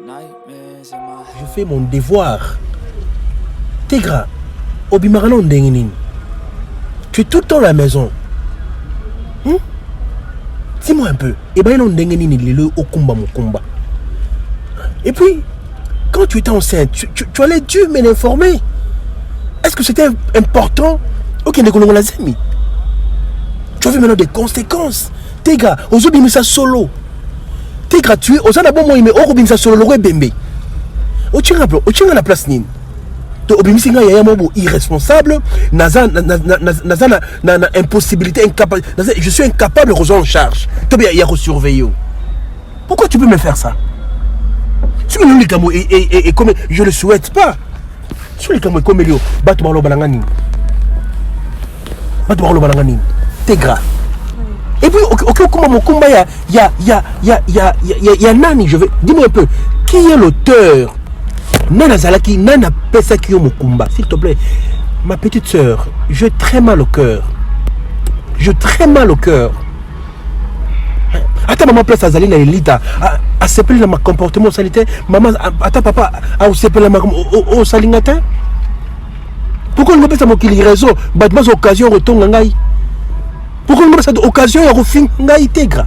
Je fais mon devoir. Tegra, Obimarano Ndengenin. Tu es tout le temps à la maison. Dis-moi un peu. Et bien, on Ndengenin, il est le Okumba Mukumba. Et puis, quand tu étais enceinte, tu allais Dieu mais l'informer. Est-ce que c'était important? Ok, on l'a mis. Tu as vu maintenant des conséquences. Tegra, aux autres, ça solo. T'es gratuit, aux autres, bon, mais au Robin, ça solo, l'aurait bembé. Au tient la place, Nine. Donc, Obimissinga, il y a un mot irresponsable. Naza, impossibilité, incapable. Je suis incapable de rejoindre en charge. Il y a surveiller. Pourquoi tu peux me faire ça? Si et comme je ne le souhaite pas. Si les camots comme Elio, Batouaro Balangani. Batouaro Balangani. T'es gras. Et puis, comment mon combat, il y a Nani, je vais. Dis-moi un peu, qui est l'auteur? Nana Zalaki, Nana Pesaki Mokumba, s'il te plaît. Ma petite soeur, j'ai très mal au cœur. J'ai très mal au cœur. Attends, maman, place à Zali, la élite, à se plaindre dans mon comportement sanitaire. Maman, attends, papa, à se plaindre au salingata. Pourquoi on me fait ça, mon qu'il réseau? Battement, occasion, retourne en gaï. Pourquoi on me fait cette occasion, il y a refin gaï, Tegra?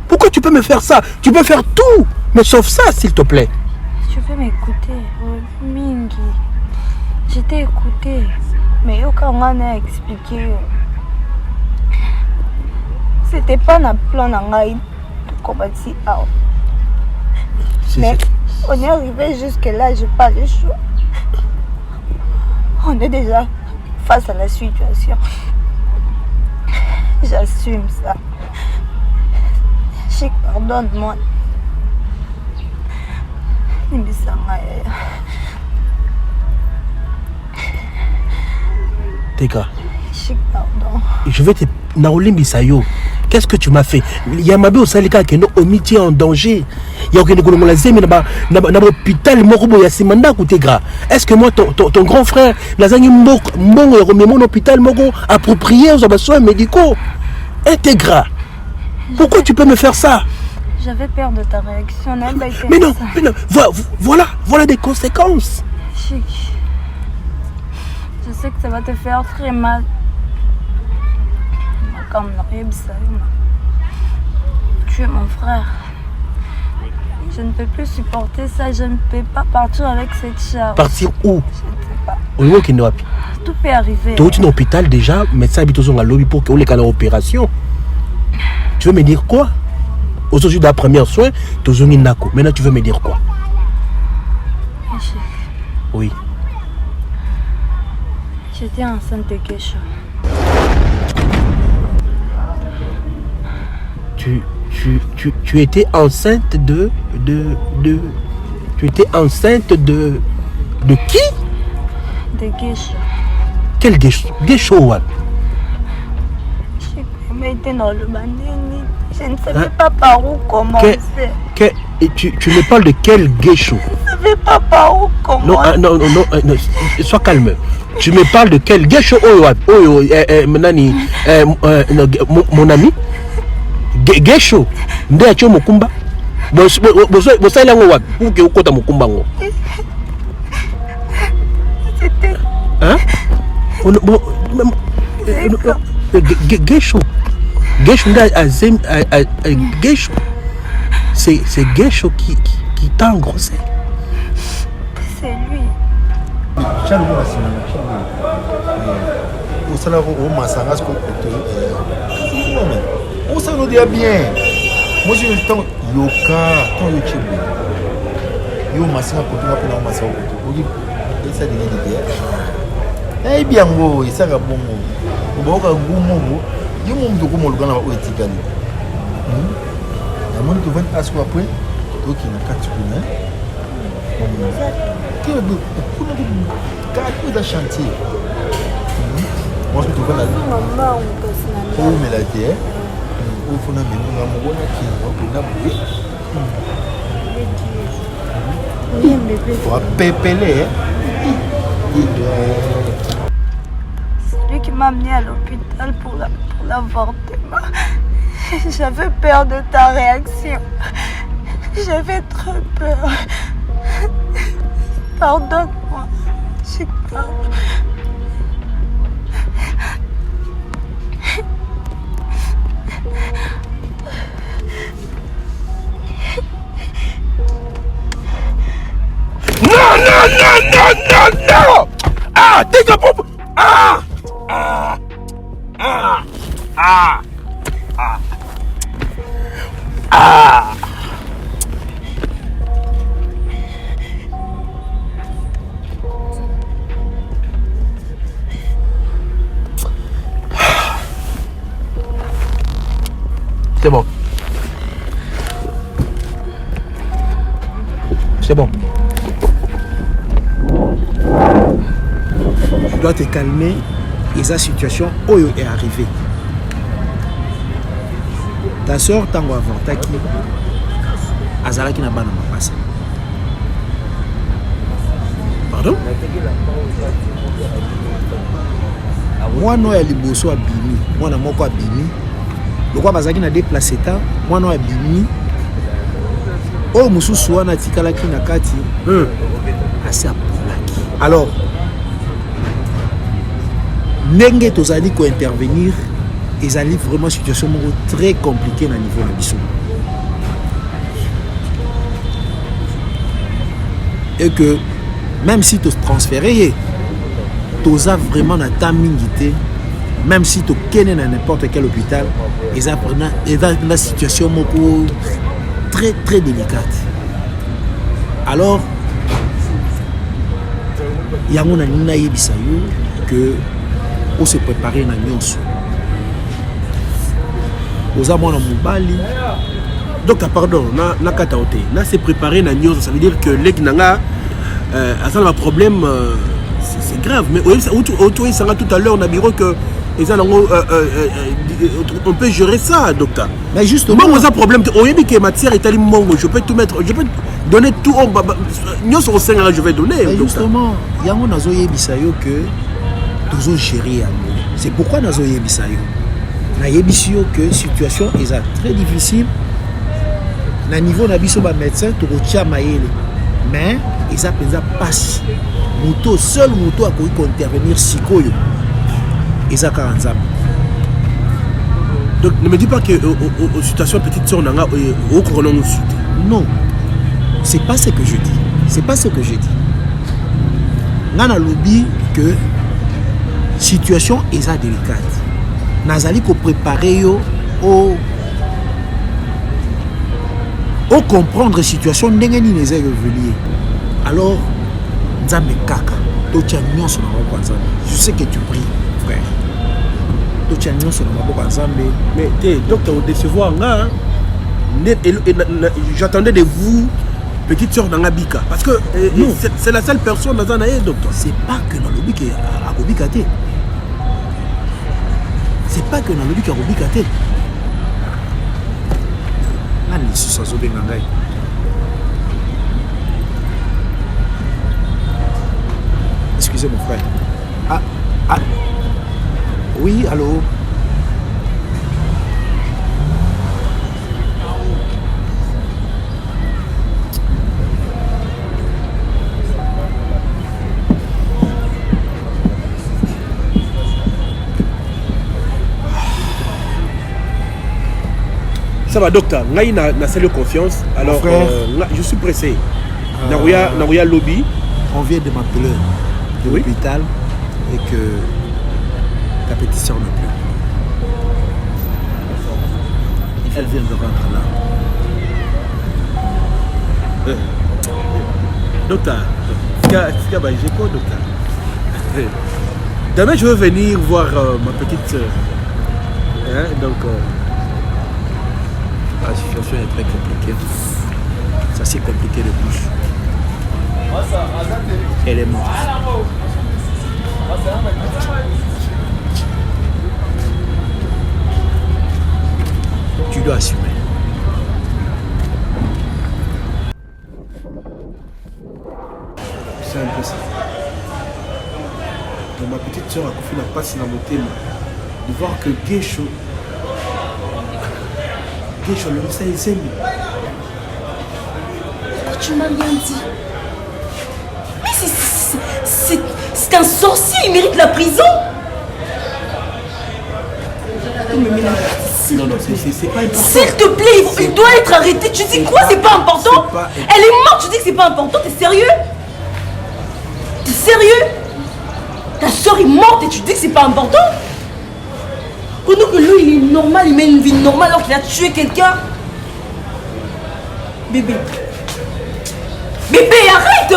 Pourquoi tu peux me faire ça? Tu peux faire tout, mais sauf ça, s'il te plaît. Tu peux m'écouter, Mingi. Je t'ai écouté, mais quand on a expliqué, c'était pas un plan de combattre. Mais on est arrivé jusque là, je pas le choix. On est déjà face à la situation. J'assume ça. Chic, pardonne-moi. Tegra, pardon. Je vais te Naolim Bisayo. Qu'est-ce que tu m'as fait? Il y a Mabé au Salika qui est au métier en danger. Il y a aucun hôpital Morobo Yassimanda ou Tegra. Est-ce que moi, ton grand frère, Nazani Mbongo et remet mon hôpital Mogo approprié aux soins médicaux? Tegra, pourquoi tu peux me faire ça? J'avais peur de ta réaction. Mais non, voilà des conséquences. Chic. Je sais que ça va te faire très mal. Tu es mon frère. Je ne peux plus supporter ça. Je ne peux pas partir avec cette charge. Partir où? Je ne sais pas. Tout peut arriver. Tu es à l'hôpital déjà, médecin habite au lobby pour que les cas d'opération. Tu veux me dire quoi? Aujourd'hui, dans la première soin, tu es Nako. Maintenant, tu veux me dire quoi? Oui. J'étais enceinte de Gesho. Tu étais enceinte de tu étais enceinte de qui? De Gesho. Quel Gesho? Gesho what? J'ai été dans le bandini. Je ne savais pas par où commencer. Tu me parles de quel Gesho? Je ne savais pas par où commencer. Non, sois calme. Tu me parles de quel Gesho? Mon ami Gesho nde acho Mukumba bosa lango wa uke ukota Mukumba ngo hein Gesho nde azem Gesho c'est Gesho qui t'a engrossé. C'est lui. Au salaire au Massaras qu'on on s'en nous dit bien. Moi j'ai le temps yoka, ton YouTube. Yo Massara pour toi pour Massara pour toi. Et ça devient idéal. Eh bien bon, ça va bon. On va au goumou. Yo mon de goumou le gana au etikali. La monde qui va à soi après, toi qui n'a pas de hein. Qui est pour nous quatre de chantier. Moi je te vois la maman ou mais la terre. Au fond, on a c'est lui qui m'a amené à l'hôpital pour l'avortement. J'avais peur de ta réaction. J'avais trop peur. Pardonne-moi. J'ai peur. Non, non, non, non, non, non! Ah, dégage, bon! Ah! Ah! Ah! Ah! Ah! Ah! C'est bon. C'est bon. Tu dois te calmer et sa situation Oyo est arrivée. Ta soeur tango avortaki azalaki na bana mapasa. Pardon? Mwana ya liboso abimi, mwana moko abimi. Lokwa bazaki na déplacer ta, mwana abimi. O mususu wana tikalaki na kati. Asi apolaki. Alors ndenge tozali ko intervenir, ezali vraiment situation moko très compliquée na niveau na biso. Et que même si tu transféré, tu as vraiment na ta mingité, même si tu connais dans n'importe quel hôpital, ils apprennent la situation moko très très délicate. Alors il y a mon anina yebisayo que pour se préparer na nyonso. Aux amants mobali. Donc pardon, na kataote, na se préparer na nyonso, ça veut dire que les nanga ça un problème c'est grave, mais autour ça tout à l'heure on a bureau que on peut gérer ça, docteur. Mais justement, moi, un problème. Matière je peux tout mettre, je peux donner tout. Je vais donner. Mais justement, il y a un azoye bisayo que nous gérer. C'est pourquoi nous azoye bisayo. Na yebisio que situation est très difficile. Na niveau na biso ba médecin to rotia maele. Mais ils a passe. Moto seul moto a pu intervenir sikoyo. Ils a 40 ans. Donc ne me dis pas que situation petite soeur nanga au couronnement sud. Non. C'est pas ce que je dis. C'est pas ce que je dis. Nana lobby que situation est délicate. Nazali ko préparer yo au comprendre situation ndenge ni les évoluer. Alors nzambe kaka to tia nyonso na maboko nzambe. Je sais que tu pries, frère. To tia nyonso na maboko nzambe. Mais docteur au décevoir nga j'attendais de vous petite sœur d'Angabika parce que c'est la seule personne dans un docteur. C'est pas que dans le but à Kobikate. C'est pas que dans le but à Kobikate. Nani sous sa bengangai. Excusez mon frère. Ah. Oui, allô. Ça va docteur, ngai na salle confiance. Alors je suis pressé. Narouya lobby. On vient de m'appeler de l'hôpital et que ta petite soeur n'a plus. Elle vient de rentrer là. Docteur, j'ai quoi docteur? Demain je veux venir voir ma petite soeur. Hein, donc la situation est très compliquée. Ça c'est compliqué de bouche. Elle est morte. Tu dois assumer. C'est un peu ça. Donc ma petite soeur a confié la passe dans mon thème. De voir que Geisho, le message est simple. Tu m'as rien dit. Mais c'est un sorcier, il mérite la prison. Il me met la ici. Non, c'est pas important. S'il te plaît, il doit être arrêté. Tu dis quoi? C'est pas important? Elle est morte, tu dis que c'est pas important. T'es sérieux? T'es sérieux? Ta soeur est morte et tu dis que c'est pas important? Pendant que lui, il est normal, il mène une vie normale alors qu'il a tué quelqu'un. Bébé. Bébé, arrête!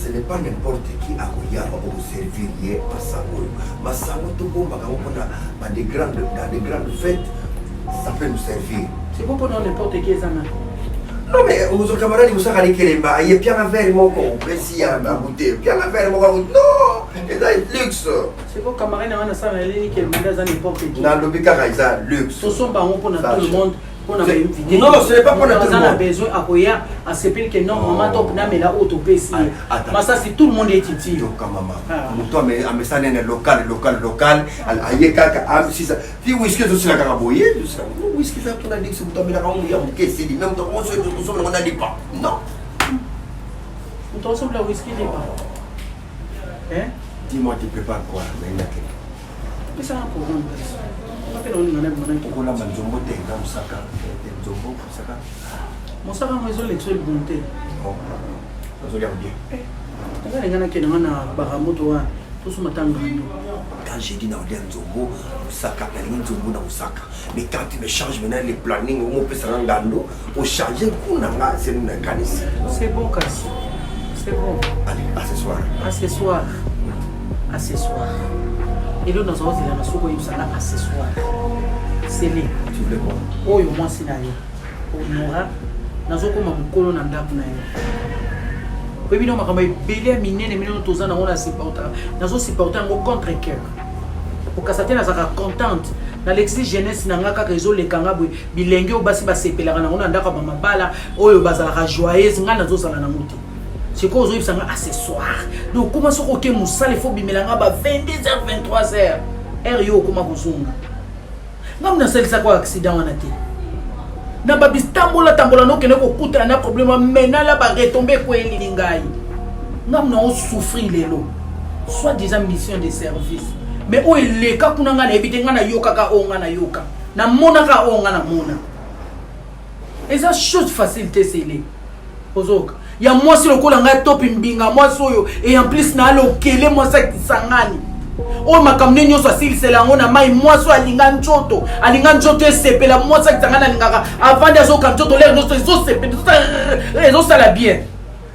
Ce n'est pas n'importe qui à Koya pour vous servir hier à Sango. Mais Sango, tout bon, dans des grandes fêtes, ça peut nous servir. C'est pas pour n'importe qui, Zana. Non, mais aux camarades, vous savez qu'il est là. Il y a bien un verre, mon con, précis à goûter. Bien un verre, mon con. Non, c'est un luxe. C'est pas camarade, on a ça, mais il est n'importe qui. Non, le bicard, c'est un luxe. Ce sont pas pour tout le monde. Non, ce n'est pas pour tout le monde. On a besoin à se dire que non, maman, top, mais là, auto PC. Mais ça, c'est tout le monde est ici. Yo, maman. Toi, mais ça n'est local. Aïe, caca, si ça. Si whisky, je suis là, caraboye. Whisky, ça, on a dit que c'est pour tomber là, on c'est dit, même on se consomme, on n'a dit pas. Non. On t'en somme la whisky, n'est pas. Hein? Dis-moi, tu prépares quoi? Mais ça, encore un peu. Okola manzombo te na musaka nzombo musaka musaka mwezo lecture bonté oh nazolia bien tanga ngana kena na baramoto wa tout matanga quand j'ai dit na olia nzombo musaka na nzombo na musaka mais quand tu me changes maintenant les plannings on peut s'en ngando au changer kuna nga c'est une kanisi c'est bon kasi c'est bon allez à ce soir et là, nous avons dit que nous avons accessoire. C'est lui. Tu voulais quoi? Oh, moi, c'est là. Honora, nous avons comme un colon en date. Oui, nous avons belé miné les millions de tous ans. Nous avons supporté un contre-cœur. Pour que Satan soit contente. Dans l'exil jeunesse, nous avons résolu les kangaboui. Bilingue au bassi bassi pelagana. Nous avons d'accord ma bala. Oh, yo bazala joyeuse. Nous avons zala namuti. C'est quoi aujourd'hui ça accessoire. Donc comment ça OK musala il faut bimelanga ba 22h 23h. Rio comment kuzunga. Ngam na selisa kwa accident wana te. Na ba bistambola tambola no kene ko kuta na problème mena la ba retomber ko elingai. Ngam na on souffrir lelo. Soit disant mission de service. Mais o eleka kuna ngana ebite ngana yoka ka onga na yoka. Na mona ka onga na mona. Et ça chose facilité c'est les. Ozoka. Il y a moi si le col en top mbinga moi soyo et en plus na lo kele moi ça qui sangani o makamne nyo so sil c'est là on a mai moi so alinga nchoto sepela moi ça qui sangana lingaka avant de zo kam nchoto l'air no so sepela zo ça la bien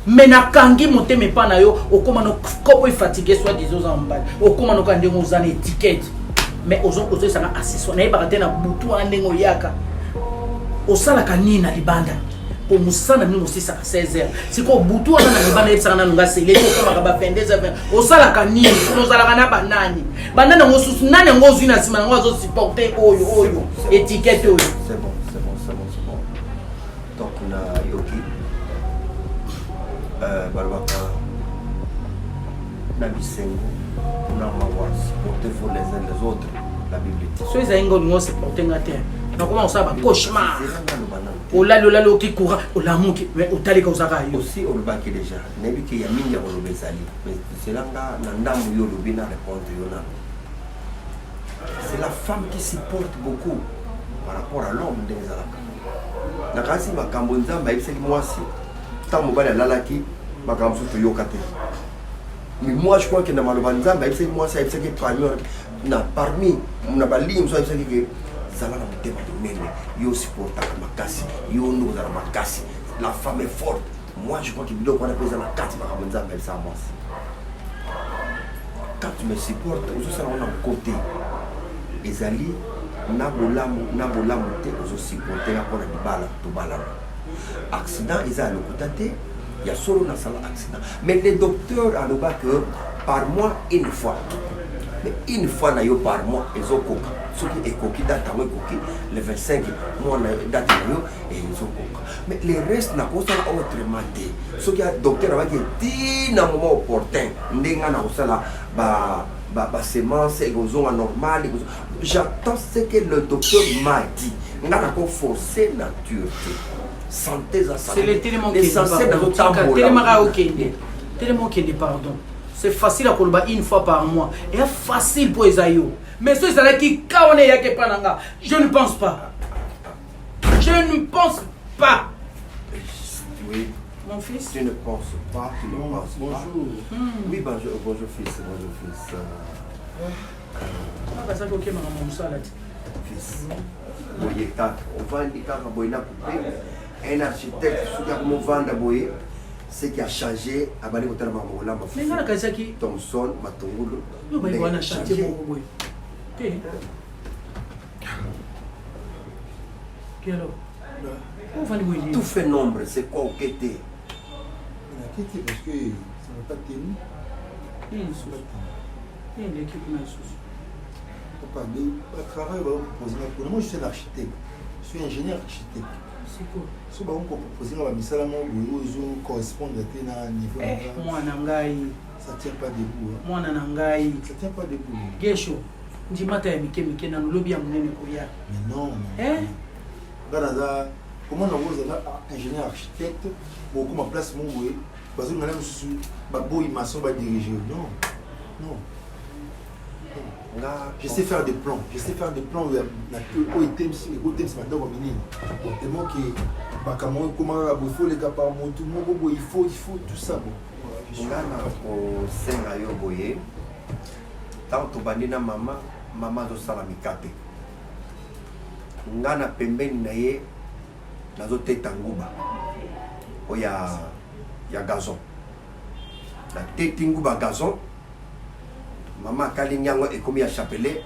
mais na kangi monter mais pas na yo o koma no kopo fatigué soit des os en bas o koma no kande ngozana étiquette mais ozo ça na accessoire na ba na butu andengo yaka o sala kanina libanda pour musana nous aussi ça 16h c'est quoi butu wana na libanda epsana nga sele ko kama ba 22h o sala kanini nous ala na banani banana ngosusu nane ngozu na sima ngo zo supporter oyo étiquette oyo c'est bon donc on a yoki barbaka na bisengo na mawa supporter pour les uns les autres la Bible dit so ils aingo ngo supporter ngate na comment ça va cauchemar Olalo qui courant, olamuki, mais otalika osaka yo. Aussi on va que déjà, nebi que ya mingi on le bezali. Mais c'est là na ndamu yo le bina répondre yo na. C'est la femme qui supporte beaucoup par rapport à l'homme des alaka. Na kasi makambo nzamba ibiseli mwasi. Ta mobali alalaki makambo so yo kate. Mais moi, je crois que dans Malobanza, c'est moi, ça qui parmi na balim so c'est que ça là na tema de nene yo supporta makasi yo no za makasi la femme est forte. Moi je crois que bilo kwa na pesa na kati ba kamanza mbele ça moi. Quand tu me supportes, on se on a côté ezali na bolamu te on supporter pour la bala to bala. Accident eza le côté il y a solo na sala accident. Mais les docteurs a le que par mois une fois. Mais une fois par mois, ils ont coca. Ceux qui sont coqués, le 25 mois, date et ils ont coca. Mais les restes n'a pas autrement dit. Ceux qui ont docteur qui dit dans un moment opportun, semence, ils ont normal. J'attends ce que le docteur m'a dit. On a encore forcé nature. Santé, ça. C'est le télémon qui est télémon qui est pardon. C'est facile à colba une fois par mois. Et facile pour Esaïo. Mais ceux qui kaone yake pananga, je ne pense pas. Je ne pense pas. Oui. Mon fils. Tu ne penses pas, tu ne penses pas. Bonjour. Oui, bonjour fils, bonjour fils. Ah, ça ok maman salade. Fils. Boye tak, on va indiquer à Boyna coupé. Un architecte qui a vendre boye. Ce qui a changé à Bali Hotel Mamola, Thomson, Matongolo. On a changé. Tout fait nombre, c'est quoi au quêté? On a quitté parce que ça n'a pas tenu. Il y a l'équipe Papa, le travail va vous proposer. Moi, je suis un architecte. Je suis ingénieur architecte. C'est quoi? Si vous proposez un misala qui correspond à un niveau, ça ne tient pas debout. Moi, nangai. Ça ne tient pas debout. Gesho. Ndimata ya mikemike na lobby ya munene koya. Mais non. Regarde, comment on a ingénieur architecte, beaucoup ma place mon boy, parce que madame sous baboy maçon va diriger. Non. Non. Je sais faire des plans. Je sais faire des plans où il y a items, c'est maintenant comme mini. Tellement que comment il faut les gars par mon tout le monde, il faut tout ça. Je suis là au Sénégal boye. Tant que bandina maman do salamikate. Ngana pembeni na ye nazo teta nguba. Oya ya gazon. La teti nguba gazon. Maman Kalinyango est comme il a chapelé,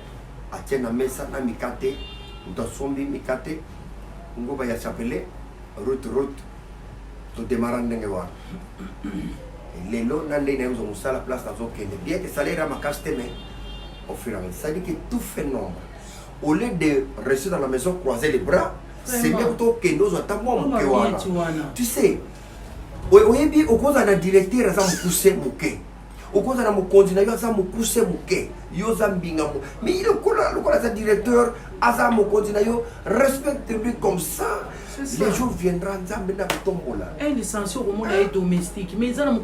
a tient à mesa na mikate, dans sombi mikate, on va y chapelé, route, tout démarrant n'engewa. Et les lots n'en est nous on la place dans aucun bien que ça l'air à ma casse mais au fur et à mesure. Ça dit que tout fait nombre. Au lieu de rester dans la maison croiser les bras, c'est mieux que nous attendons mon kewana. Tu sais, au cause de la directeur, ça me pousse mon quai. Au cause de mon continent, il y a un pousse mon quai. Mais il est le directeur, à mon continent, respecte-lui comme ça. Les jours viendront, un licencié au monde est domestique, mais il y a une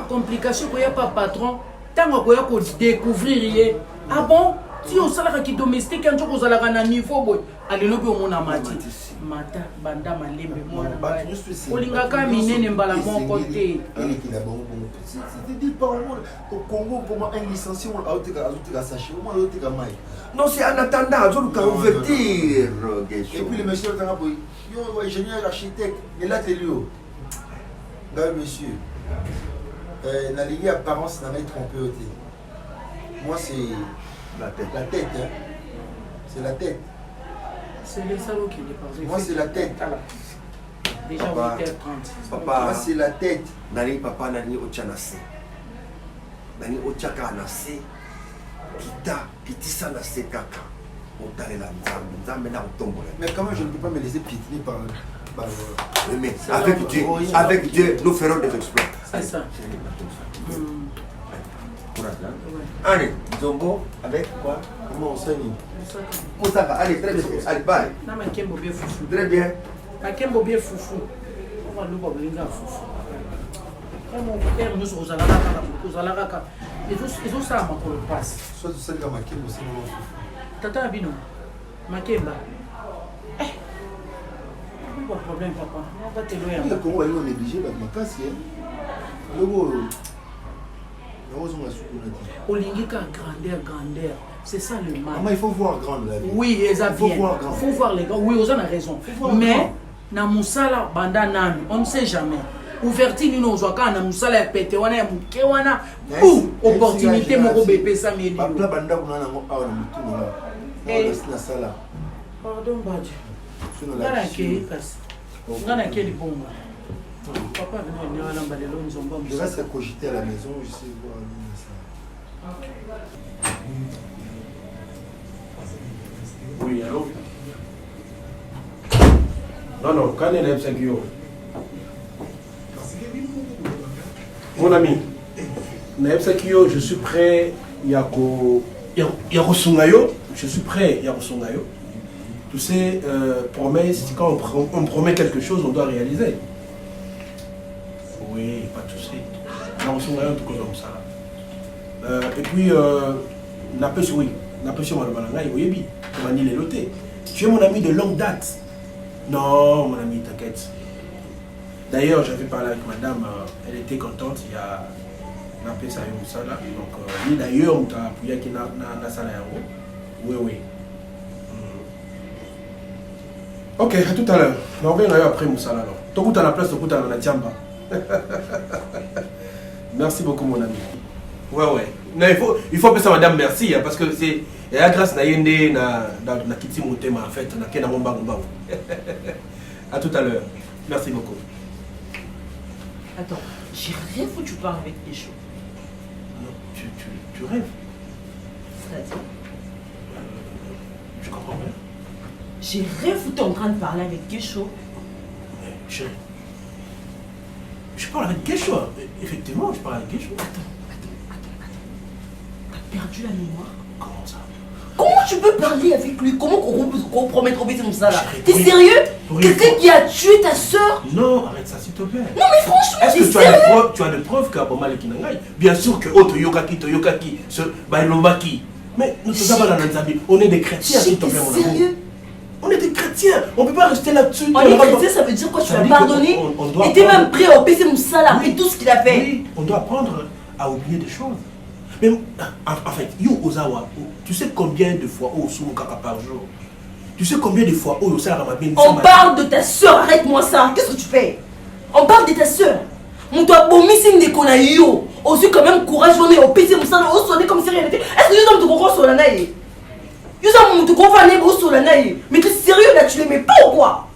complication qu'il n'y a pas patron. Tant qu'on a découvrir, ah bon, si on salaire qui domestique, un jour on a un niveau, allez le bureau mon amati. Mata, banda malembe, moi, Olingaka minene mbala mon côté. C'est dit par moi, au Congo, pour moi, un licencié, on a ajouté la sachet, on a ajouté la maille. Non, c'est en attendant, je dois ouvertir. Et puis le monsieur, yo, ingénieur architecte, et là, t'es lui. Monsieur, la ligne apparence n'a pas trompé. Moi, c'est la tête. La tête, hein. C'est la tête. C'est les salauds qui dépassent. Moi, c'est la tête. Déjà 8h30. Papa, moi, c'est la tête. Nani papa nani ochanase. Nani ochaka nase. Kita, kitisa nase kaka. Otalela nzambe, nzambe na otombola. Mais comment je ne peux pas me laisser piétiner par oui, mais avec Dieu, nous ferons des exploits. C'est ça. Allez, Zombo, avec quoi? Comment on saigne? Moussaka, allez, très bien. Allez, bye. Très bien. Makembo bien foufou. On va nous bolinga foufou. Mon père nous aux alaraka. Ils ont ça à ma passe. Soit tu sais que Makembo c'est mon foufou. Tata Abino. Makemba. Pas de problème, papa. On va te loyer. Le Congo est négligé, ma casse. Le Olingika grandeur. C'est ça le mal. Maman, il faut voir grand la vie. Oui, Il faut bien. voir grand. Il faut voir les gars. Oui, vous avez raison. Mais, na musala banda nami, on ne sait jamais. Ouverture ni no zwaka na musala ya pete wana ya muke wana. Opportunité moko bépé ça mais. Papa banda kuna na ngo awa na mutu na. Na sala. Pardon Badji. Sino Ngana la. ke kasi. Ngana ke libonga. Papa venu na balelo nzomba Je musala. reste à cogiter à la maison, je sais voir ça. Oui, allô? Non, quand elle est 5 euros. Mon ami, je suis prêt, Yako Sungayo, je suis prêt, Yako Sungayo. Tu sais, promesse, quand on promet quelque chose, on doit réaliser. Oui, pas de souci. Yako Sungayo, tout comme ça. Et puis, n'a pas sur Malmalanga, oui, tu es mon ami de longue date. Non, mon ami, t'inquiète. D'ailleurs, j'avais parlé avec madame, elle était contente, il y a un peu ça et ça là. Donc, ni d'ailleurs, on t'a appuyé qui n'a ça là. Oui. Ok, à tout à l'heure. On revient après Moussa là. Tout à la place, tout à la Tiamba. Merci beaucoup, mon ami. Ouais. Non, il faut appeler ça madame merci, hein, parce que c'est grâce à Yende, na Kiti Moutema, en fait, na Kena Momba. À tout à l'heure. Merci beaucoup. Attends, j'ai rêve où tu parles avec des choses. Non, tu rêves. C'est-à-dire Je comprends bien. j'ai rêve où tu es en train de parler avec Guécho. Mais chérie, je parle avec Guécho. Effectivement, je parle avec Guécho. Attends. T'as perdu la mémoire. Comment ça? Comment tu peux parler avec lui? Comment qu'on promet trop vite comme ça là? Chérie, T'es sérieux? pour une Quelqu'un fois. qui a tué ta soeur? Non, arrête ça s'il te plaît. Non mais franchement, Est-ce t'es que sérieux? tu as des preuves qu'à Boma le Kinangai? Bien sûr que Toyokaki, ce Bailomaki. Mais nous sommes pas dans notre avis. On est des chrétiens, s'il te plaît, mon T'es amour. sérieux? On est des chrétiens. On ne peut pas rester là-dessus. On est chrétien, ça veut dire quoi? Tu Ça as dit pardonné? qu'on doit Et t'es apprendre. même prêt à baisser Moussala Oui. après tout ce qu'il a fait? Oui, on doit apprendre à oublier des choses. Mais en fait, Yo Ozawa, tu sais combien de fois au Sumukaka par jour? Tu sais combien de fois au Yosa Ramabin? On parle de ta soeur, arrête-moi ça. Qu'est-ce que tu fais? On parle de ta soeur. On doit bomber si on a yo. Aussi quand même courage, on est au PC, on s'en sonner comme si rien n'était. Est-ce que nous sommes de gros sur la naïe? Nous sommes de gros fans sur la naïe. Mais t'es sérieux là, tu l'aimais pas ou quoi?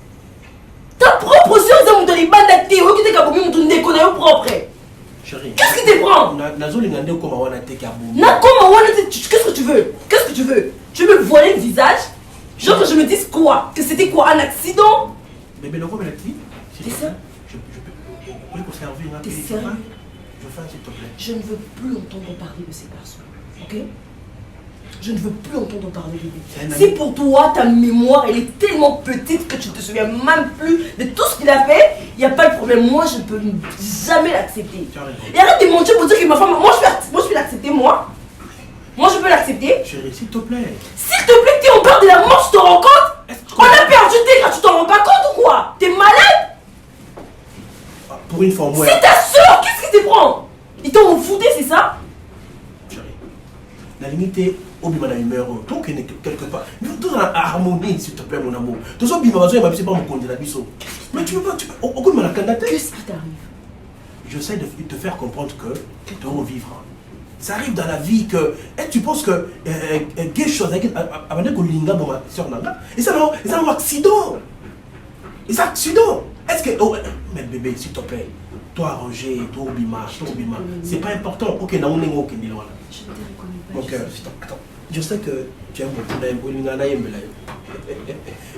Ta propre soeur, ils ont donné une bande d'actés. Qui t'es capable de me déconner au propre. Chérie. Qu'est-ce qui te prend? Qu'est-ce que tu veux? Qu'est-ce que tu veux? Tu veux me voiler le visage? Genre que je me dise quoi? Que c'était quoi? Un accident? Bébé, l'enfant, mais l'actif. T'es ça? Je peux conserver un T'es peu. sérieux? Je fais, s'il te plaît. Je ne veux plus entendre parler de ces personnes. Ok? Je ne veux plus entendre parler de lui. Si pour toi, ta mémoire, elle est tellement petite que tu ne te souviens même plus de tout ce qu'il a fait, il n'y a pas de problème. Moi, je ne peux jamais l'accepter. Tu as raison. Et arrête de mentir pour dire que ma femme... Moi, je peux l'accepter, moi. Moi, je peux l'accepter. Chérie, s'il te plaît. S'il te plaît, t'es en peur de la mort, tu te rends compte? On a perdu Tegra, tu t'en rends pas compte ou quoi? T'es malade? Pour une fois, moi. C'est ta soeur, qu'est-ce qui te prend? Ils t'ont foutu, c'est ça? Chérie, la limite est au bima na numéro. Donc, il est quelque part. Mais tout dans la harmonie, s'il te plaît, mon amour. Tout ça, bima, c'est pas mon compte de la biseau. Mais tu veux pas, au coup de ma candidature. Qu'est-ce qui t'arrive? J'essaie de te faire comprendre que tu dois vivre. Ça arrive dans la vie que. Et tu penses que. Quelque chose avant que Linga, ma soeur Nanga. Et ça, c'est un accident. Et c'est un accident. Est-ce que. Oh, mais bébé, s'il te plaît. Toi, Roger, toi, Obima. C'est pas important. Ok, na on est ok, ni loin. Je ne te reconnais pas. Ok, attends. Je sais que tu aimes beaucoup Linga Nayembela.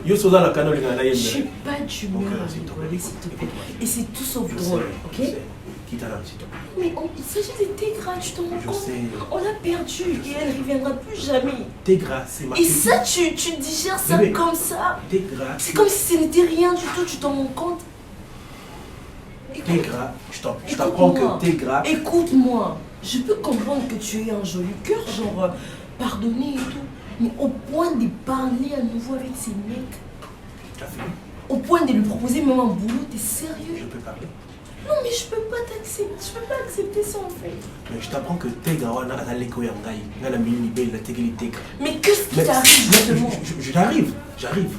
Yo, Sosa, la cano Linga Je suis Nayembela. pas d'humeur à rigoler, s'il te plaît. Et c'est tout sauf drôle, ok? Quitte à la petite. Mais il s'agit de Tegra, tu t'en rends Je compte? sais. On l'a perdu et elle ne reviendra plus jamais. Tegra, c'est ma Et ça, tu digères ça Bébé. comme ça? Tegra, C'est comme si ce n'était rien du tout, tu t'en rends compte? Tegra, je t'apprends Écoute-moi. que Tegra. Écoute-moi, je peux comprendre que tu aies un joli cœur, genre pardonner et tout. Mais au point de parler à nouveau avec ces mecs, Tu as fait. au point de lui proposer même un boulot, t'es Je sérieux? peux parler. Non, mais je peux pas t'accepter. Je peux pas accepter ça en fait. Mais je t'apprends que Tega wana azaleko yangai. Ngana mili libeli la tegeli teka. Mais qu'est-ce qui t'arrive justement? J'arrive.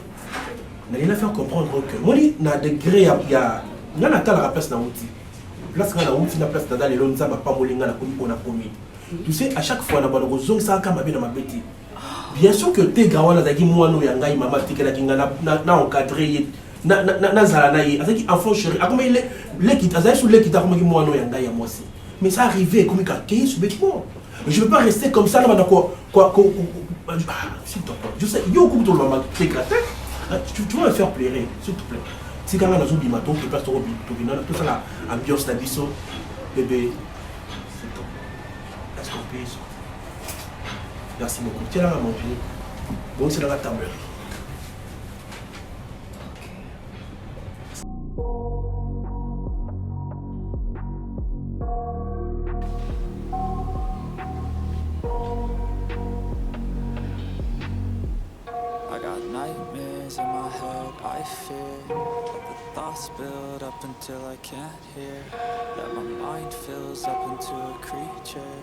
N'allez faire comprendre que moi, na degré ya ngana tala place na outil. Place ngana outil na place dans les lonza ba pas molinga na komi on a commis. Tu sais à chaque fois na balo zong ça kama bien na mabeti. Bien sûr que Tega wana zaki mwana yangai mama tikela kinga na encadrer na zala na ye azaki enfant chéri akoma les qui azaki sous les qui ta comme mwana yangai ya moi aussi. Mais ça arrivait comme quelqu'un sous bêtement. Je ne veux pas rester comme ça là quoi s'il te plaît. Je sais yo comme tout le monde t'éclater. Tu vas me faire plaire, s'il te plaît. Si quand on a un bimaton qui passe au bimaton, tout ça là, ambiance la biseau, bébé, c'est tout. Est-ce qu'on peut y sortir? Merci beaucoup. Tiens là, mon pied. Bon, c'est dans la table. Nightmares in my head, I fear that the thoughts build up until I can't hear, that my mind fills up into a creature,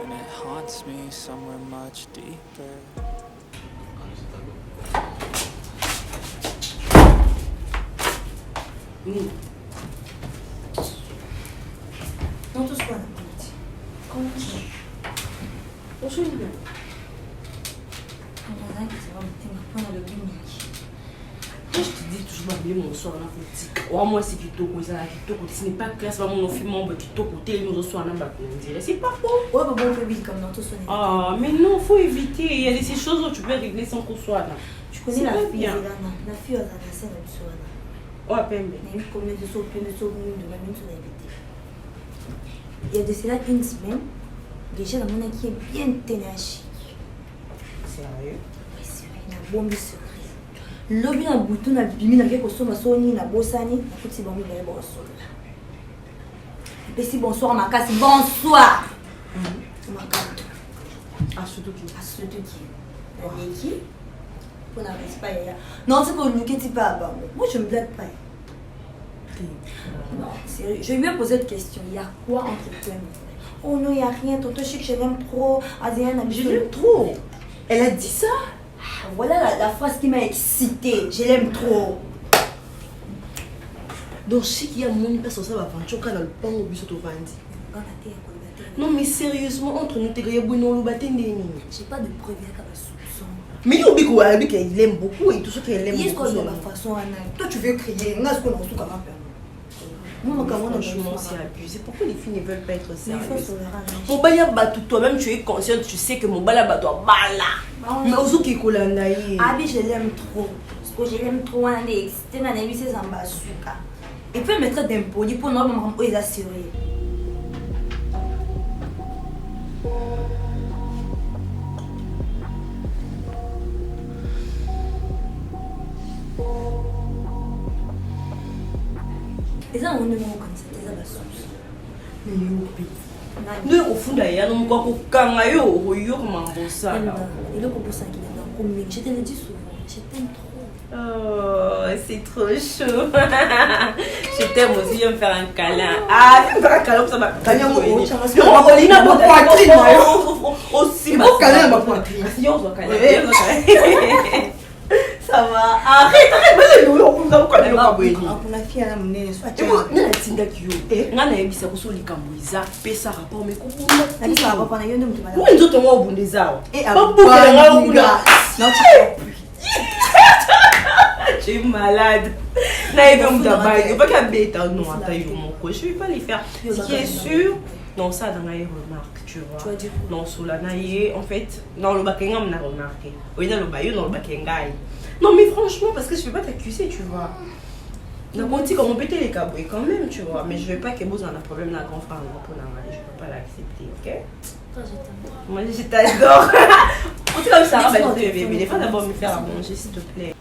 and it haunts me somewhere much deeper. Non, tout ce qu'on a dit. Comment ça? On se dit bien. Moi je te dis toujours m'habiller mon soir dans la boutique. Oh, moi c'est kitoko, ça kitoko. Ce n'est pas classe, pas mon film, mon kitoko, tel nous soir dans la boutique. C'est pas faux. Ouais, bah bon, on fait vite comme dans tout son. Ah, mais non, faut éviter. Il y a des choses où tu peux régler sans qu'on soit là. Tu connais la fille, la fille à la scène de soir là. Ouais, peine. Mais combien de souvenirs de la même chose à éviter. Il y a de cela une semaine, déjà la monnaie qui est bien ténachique. Sérieux? Oui, sérieux. Il y a un bon secret. L'objet d'un bouton a bimé dans quelque chose, ma soni, na bossani, na fait si bon, mais bonsoir. Et puis si bonsoir, ma casse, bonsoir. Ma carte. Ah, surtout qui? Ah, surtout qui? La qui? Pour la respect. Non, c'est pour nous qui t'es pas bas. Moi, je me blague pas. Non, sérieux. Je vais lui poser une question. Il y a quoi entre toi et moi? Oh non, il n'y a rien. Tonton, je sais que je l'aime trop. Adrienne, je l'aime trop. Elle a dit ça? Voilà la phrase qui m'a excitée. Je l'aime trop. Donc, je sais qu'il y a mon personne qui va faire un dans le pain au bus au Vandi. Non, mais sérieusement, entre nous, tu es bon, nous battons des mines. J'ai pas de preuve, il y a qu'à soupçon. Mais il aime beaucoup et tout ce qu'elle aime beaucoup. Il y a ma façon, toi, tu veux crier. On a ce qu'on a reçu comme un moi, franchement, c'est abusé. Pourquoi les filles ne veulent pas être sérieuses? Mon bala batou, toi-même, tu es consciente, tu sais que mon bala batou a bala. Mais aux autres qui collent ah, mais je l'aime trop. Parce que je l'aime trop, on est excité, on a vu ses ambasuka. Et puis, elle me traite d'impoli pour nous, maman, ils assurer. Et ça, on ne va pas comme ça, c'est la source. Mais yo, petit. Nous, au fond d'ailleurs, nous avons un yo, yo, comment on ça. Et le composant qui est dans le comique, je te le dis souvent, je t'aime trop. Oh, c'est trop chaud. Je t'aime aussi, je vais me faire un câlin. Ah, tu me faire un câlin, ça va. Câlin, on va Olina, ma poitrine. Aussi, ma câlin, ma poitrine. Si on se câlin. Ça va. Arrête, on va pas la fille à la monnaie. Soit tu vois, n'a tinga kiyo. N'a na ebisa ko so likambuiza, pesa rapport mais ko bunda. Na ça va pas na yondo mtu bala. Moi nzoto ngo bundeza. Et pas pour que nga ngula. Non tu es malade. Na ebe mutabaye, pas qu'à bêta non atayo moko. Je vais pas les faire. Ce qui est sûr, non ça dans les remarques, tu vois. Non solanaye en fait, non le bakenga m'a remarqué. Oui dans le bayo dans le bakenga. Non mais franchement, parce que je ne vais pas t'accuser, tu vois. Donc on dit qu'on peut les cabouer quand même, tu vois. Mais je ne veux pas que vous en ayez un problème dans la grand frère. Je ne peux pas l'accepter, ok? Toi, je t'adore. Moi, je t'adore. On dit comme ça, mais il faut d'abord me faire à manger, s'il te plaît.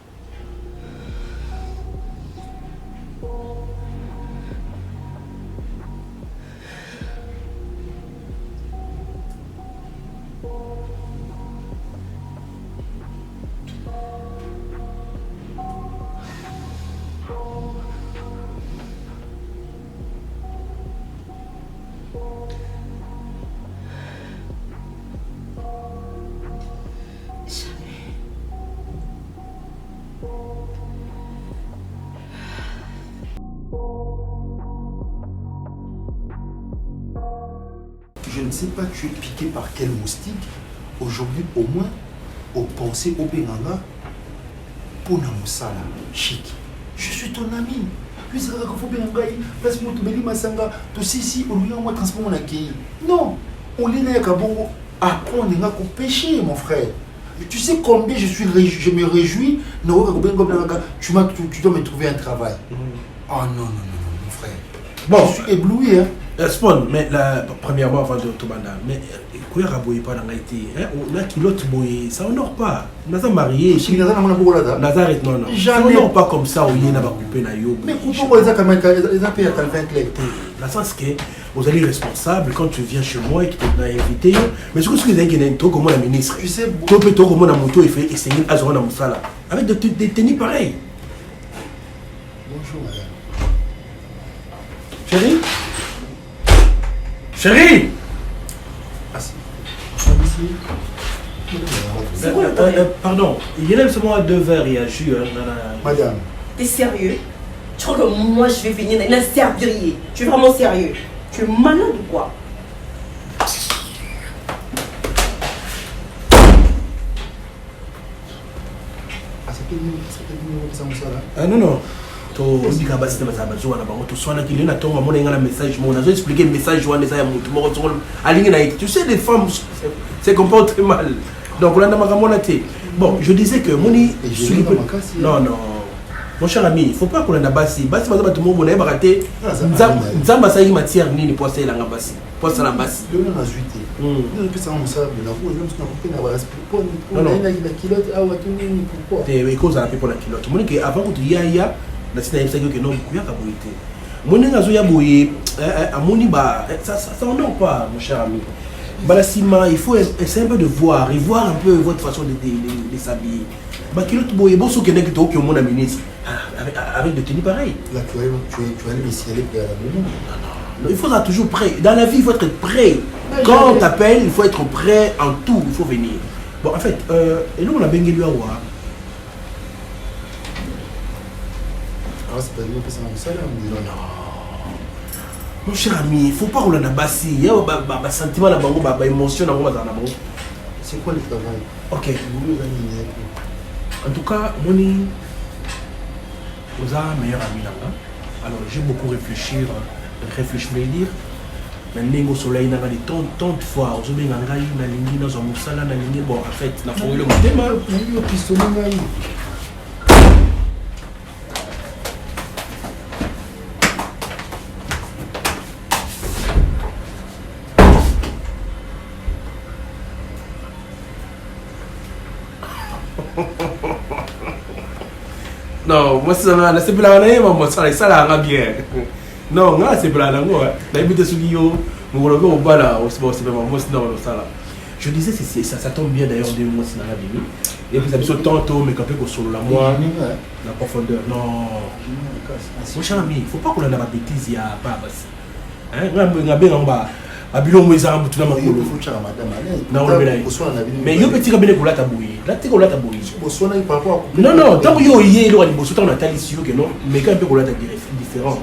ne sais pas tu es piqué par quel moustique. Aujourd'hui, au moins, au pensée au Benanga, pour Namusala, chic. Je suis ton ami. Puis ça va faut Benanga, parce que tu me dis Masanga, tu sais si on lui envoie transport mon accueil. Non, on l'est là Kabongo. Apprendre à pécher, mon frère. Tu sais combien je me réjouis. Tu dois me trouver un travail. Oh non, mon frère. Bon, je suis ébloui. Hein. Spawn, mais premièrement, avant de tout banda, mais quoi rabouille pas dans l'IT, on a kilote boye, ça honore pas. Naza marié, Nazar est non. Ça honore pas comme ça, où il y a coupé na yo. Mais pourquoi les a payé à Calvin Clay? Dans le sens que vous allez responsable quand tu viens chez moi et que tu t'es invité. Mais ce que vous avez dit, toi comme la ministre, tu sais, toi comme la moto, il fait essayer à Zora Moussala. Avec des tenues pareilles. Bonjour, madame. Chérie? Chérie! Pardon, il y a seulement 2 verres et un jus. Madame. T'es sérieux? Tu crois que moi je vais venir dans un servirier? Tu es vraiment sérieux? Tu es malade ou quoi? Non. Tu sais, les femmes se comportent très mal. Donc, on a bon, je disais que Moni. Non. Mon cher ami, il ne faut pas qu'on ait un bassi. Bassi, tout le monde a raté. Nzamba, ça y est, matière, ni pour ça, il a un bassi. Pour ça, la bassi. Non. C'est cause à la pour la culotte. Mon que avant que tu y ailles, la cité est que non, il y a qu'à boiter. Mon engazo ya boyer, à mon iba, ça honore pas, mon cher ami. Balassima, il faut essayer un peu de voir, et voir un peu votre façon de s'habiller. Bah, culotte boyer, bon, ce qui est que mon ministre, avec des tenues pareilles. Là, tu vas aller me scialer à la maison. Non, il faudra toujours prêt. Dans la vie, il faut être prêt. Quand on t'appelle, il faut être prêt en tout, il faut venir. Bon, en fait, et nous, on a bien guéri à voir. Alors, c'est pas lui que ça m'a ça là, non. Mon cher ami, il ne faut pas rouler dans bassi. Il y a un sentiment, une émotion dans le c'est quoi le travail? Ok. En tout cas, Moni, vous avez un meilleur ami là-bas. Alors, j'ai beaucoup réfléchi, je voulais dire. Maintenant, au soleil, il y a des tant de fois. Vous avez un gars, il y a un dans un moussala, bon, en fait, la forêt, le thème. Il y a un pistolet. Non, moi c'est plus la même, moi ça la bien. Non, c'est plus la langue. D'habitude sur Guillaume, mon collègue au bas là, c'est pas moi c'est dans ça là. Je disais ça tombe bien d'ailleurs de moi c'est dans la vie. Et puis ça me tantôt mais quand on solo la moi la profondeur. Non. Mon cher ami, il faut pas qu'on ait la bêtise il y a pas bassi. Hein, on a bien en bas. Abilo mweza mtu na makolo. Na on bela. Mais yo petit kabene ko la tabouyi. La te ko la tabouyi. Boswana il par rapport à Non, tant que yo yé lo ali bosuta on atali si yo que non, mais quand peu ko la ta différent.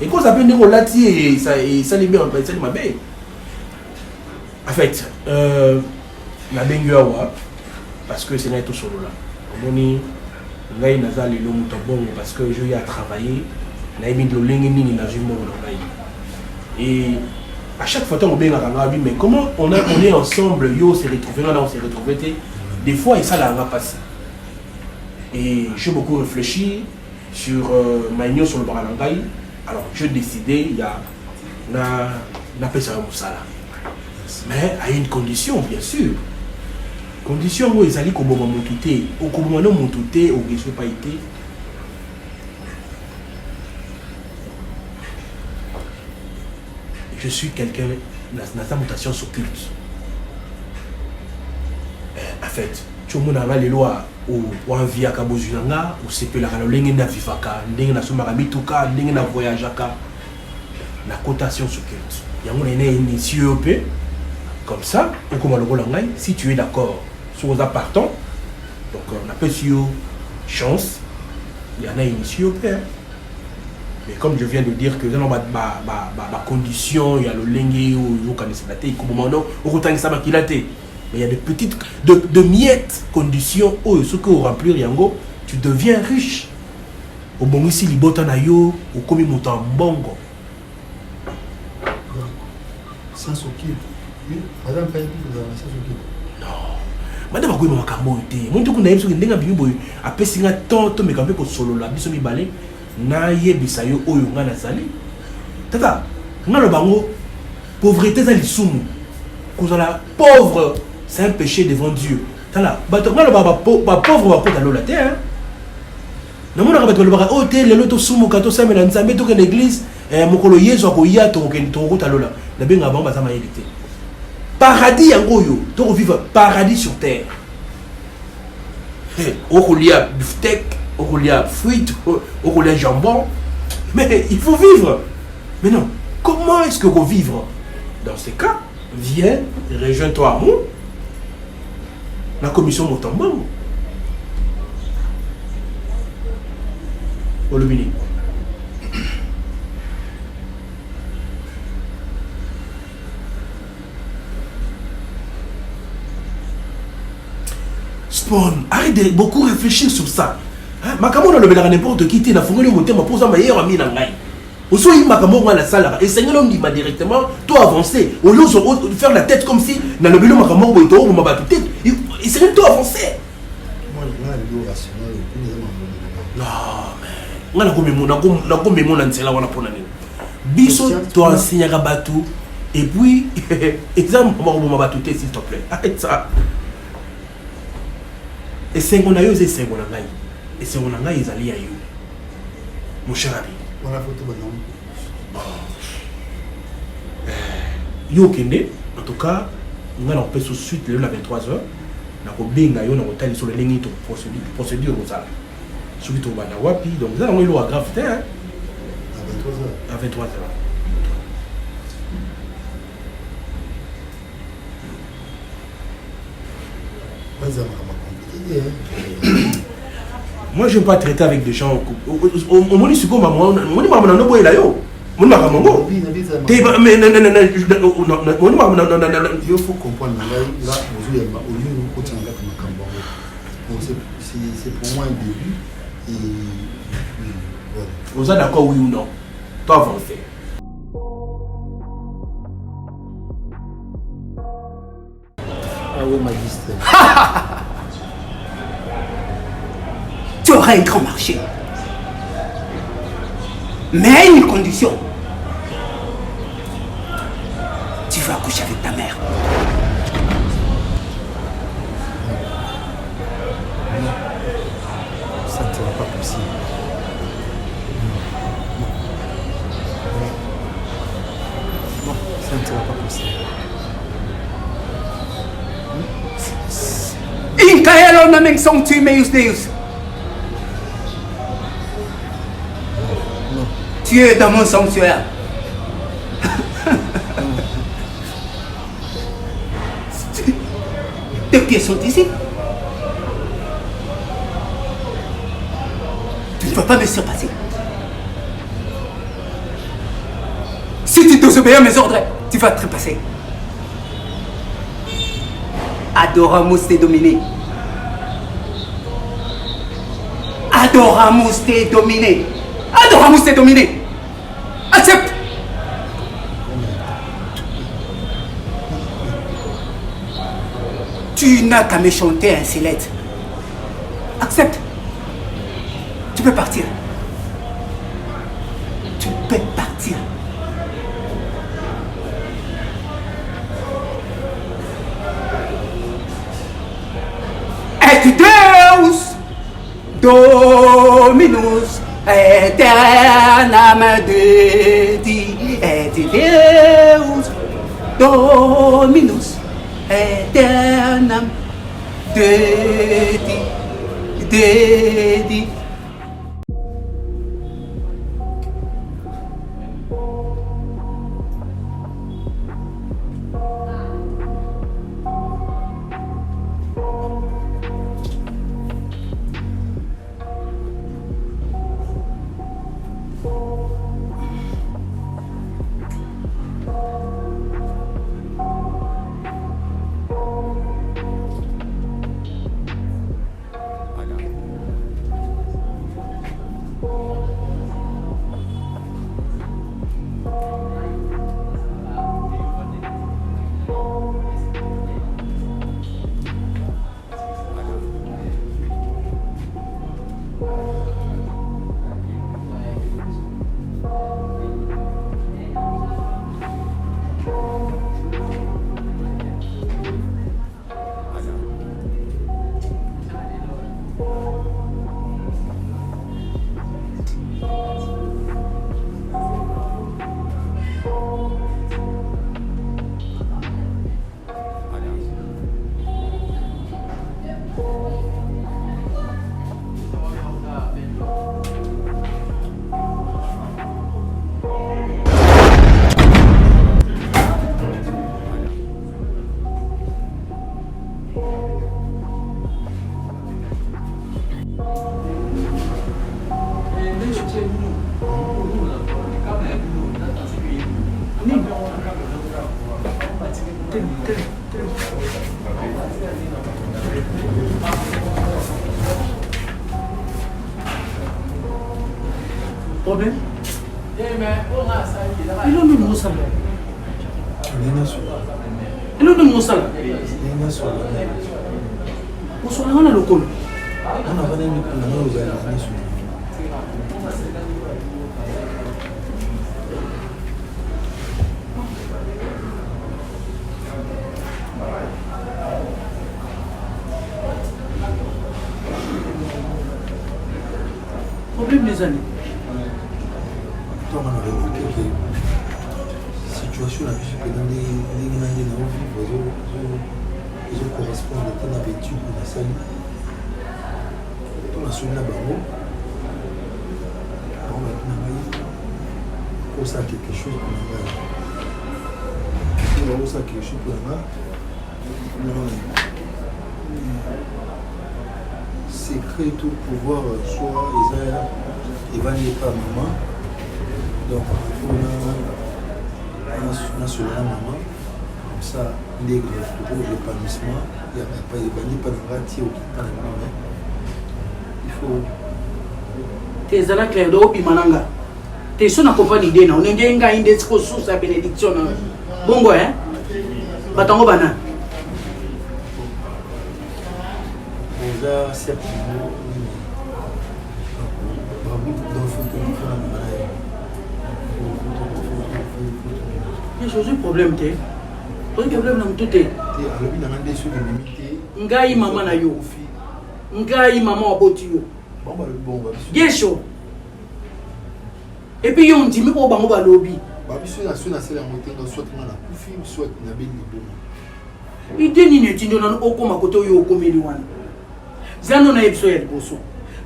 Et quand ça peut ne ko la ti et ça libé en fait, ça ma bé. En fait, na bengu awa parce que c'est n'est tout solo là. Moni ngai nazali lo muto bon parce que je y a travaillé, na imi lo lengi nini na jumbo na ngai. Et à chaque fois, on est mais comment on est ensemble, yo s'est retrouvé, là on s'est retrouvé, des fois, et ça l'a passé. Et j'ai beaucoup réfléchi sur ma union sur le Baralangay. Alors, j'ai décidé, il y a un peu ça là. Mais à une condition, bien sûr. Condition où ils allaient comme mon quitté, au comment non mon touté, au guichet pas été. Je suis quelqu'un dans sa mutation s'occulte. En fait, tout le monde a les lois ou en vie à Kabozunanga, ou c'est que la langue na vivaka, ndenge na sumara bituka, ndenge na voyageaka. La cotation s'occulte. Il y a un initié au peu, comme ça, ou comme le Rolangai, si tu es d'accord sur les partants, donc on appelle sur chance, il y en a initié au peu. Mais comme je viens de dire que dans ma condition, il y a le lengue ou il y a mais il y a des petites, de miettes conditions où ce que remplir yango, tu deviens riche. Au bon ici, libota na yo, au komi montant bongo. Sans s'occuper. Madame Paye, vous avez sans s'occuper. Non. Madame Agoui m'a camoté. Mon Dieu, qu'on a eu ce que n'enga bimi boy. Après singa tant mais quand même que solo la biso mi balé. Na ye bisayo oyo nga nazali. Tata, nga le bango pauvreté za lisumu. Qu'on la pauvre, c'est un péché devant Dieu. Tala, bato nga le pauvre wa ko dans la terre. Na mona ka bato le baka o te lelo to sumu ka to samela nzambe to ke l'église mokolo yezo akoya to ke to ko talola. La benga bango bazama yebite. Paradis yango yo, to vivre paradis sur terre. Okolia beefsteak, okolia frites, okolia jambon. Mais il faut vivre. Mais non, comment est-ce que vous vivre? Dans ce cas, viens, rejoins-toi à moi. La commission Motambo. Olumini. Spawn, arrête de beaucoup réfléchir sur ça. Makamon le belga n'importe qui t'es na fongoli monter ma pose à meilleur ami nangai. Aussi il makamon à la salle et Seigneur l'homme dit directement toi avancer au lieu de faire la tête comme si dans le belo makamon boy to ma battu tête et c'est toi avancer. Moi le rationnel non mais ngana ko memo na ntsela wana pona nini. Biso to enseigne ka batu et puis exemple ma battu tête s'il te plaît. Arrête ça. Et c'est qu'on a eu, c'est qu'on a eu. Et c'est qu'on a eu, ils allaient à you. Mon cher ami. On a photo bon. Yo kende, en tout cas, on a fait tout de suite le 23h. On a bien gagné, on a retenu sur le ligne de procédure aux armes. Suite au Banawapi, donc là on est à grave terre. À 23h. À 23h. Moi je ne veux pas traiter avec des gens. Au moins c'est comme moi. Moi je là yo. Moi il faut comprendre là c'est pour moi un début et vous êtes d'accord oui ou non? Toi avancer. Ah oui, magistère. Tu auras un grand marché. Mais à une condition. Tu vas coucher avec ta mère. Non. Ça ne sera pas possible. Non, ça ne sera pas possible. Incaelo na menção tu meus Deus. Tu es dans mon sanctuaire. Tes pieds sont ici. Tu ne peux pas me surpasser. Si tu désobéis à mes ordres, tu vas te trépasser. Adoramus te dominer. Adoramus te dominer. Adoramus te dominer. Accepte. Tu n'as qu'à me chanter un célèbre. Accepte. Tu peux partir. Tu peux partir. Et Deus Dominus Aeternam Deus et Deus Dominus Aeternam Deus. Problème? Il est même Moussa. Il est même Moussa. Moussa, on a le col. Problème des années. On a remarqué que la situation là, dans les ils correspondent à ton habitude de la salle. On a soulevé la barreau. On a ça quelque chose pour la main. On a ça quelque chose pour la main. Secret tout pouvoir soit évalué par maman. Donc, on a sur la maman, comme ça, il est toujours l'épanouissement, il n'y a pas de raté au il faut. Tes ala clair do bimananga. Tes son accompagne idée na on est nga inde ko sous sa bénédiction na. Bongo hein? Batango bana. Déjà certes il y a un problème té. Pas de problème dans tout té. Ngai maman na yo. Ngai maman aboti yo. Gesho. Et puis on dit mais bango ba lobby. Idée ni netindo na okoma koto yo okomeli wana. Zano na epso ya liboso.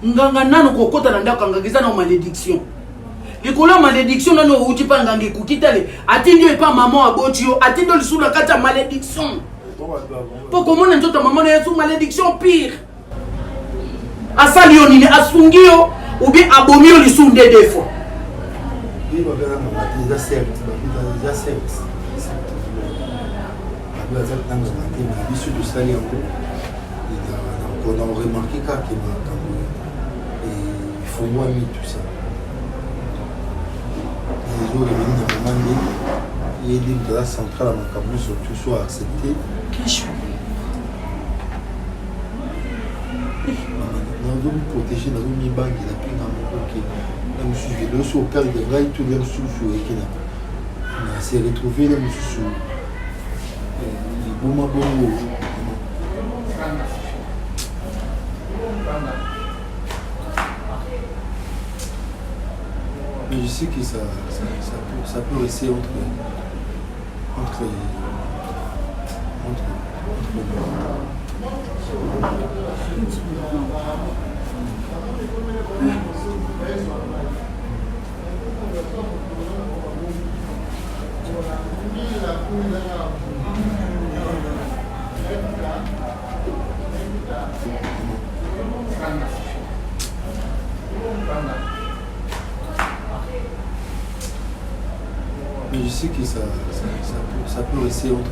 Nganga nano kokota na ndako ngangiza na malédiction. Likolo malédiction nano uti pa ngangi kukitale. Atindi epa maman aboti yo, atindi lisula kata malédiction. Po komona nzoto maman na yesu malédiction pire. Asali yo nini asungio ou bien abomio lisunde des fois. On a remarqué qu'il faut moins mis tout ça. Les autres revenus dans le moment il y a des de la centrale à Macamou surtout soit accepté. Nous avons protégé, nous avons mis banque, il a pris dans mon côté. Nous avons suivi le sur le cas de Braille, tout le monde sur le qui on s'est retrouvé là, nous sur le bon mais je sais que ça peut rester entre mais je sais que ça peut rester entre